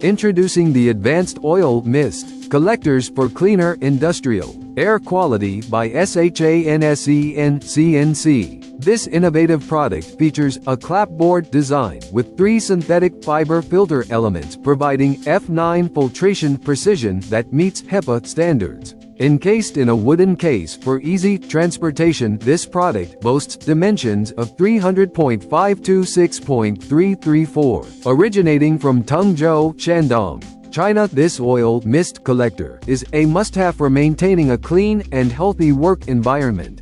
Introducing the Advanced Oil Mist Collectors for Cleaner Industrial Air Quality by SHANSEN. This innovative product features a clapboard design with 3 synthetic fiber filter elements providing F9 filtration precision that meets HEPA standards. Encased in a wooden case for easy transportation, this product boasts dimensions of 300.526.334. Originating from Tungzhou, Shandong, China, this oil mist collector is a must-have for maintaining a clean and healthy work environment.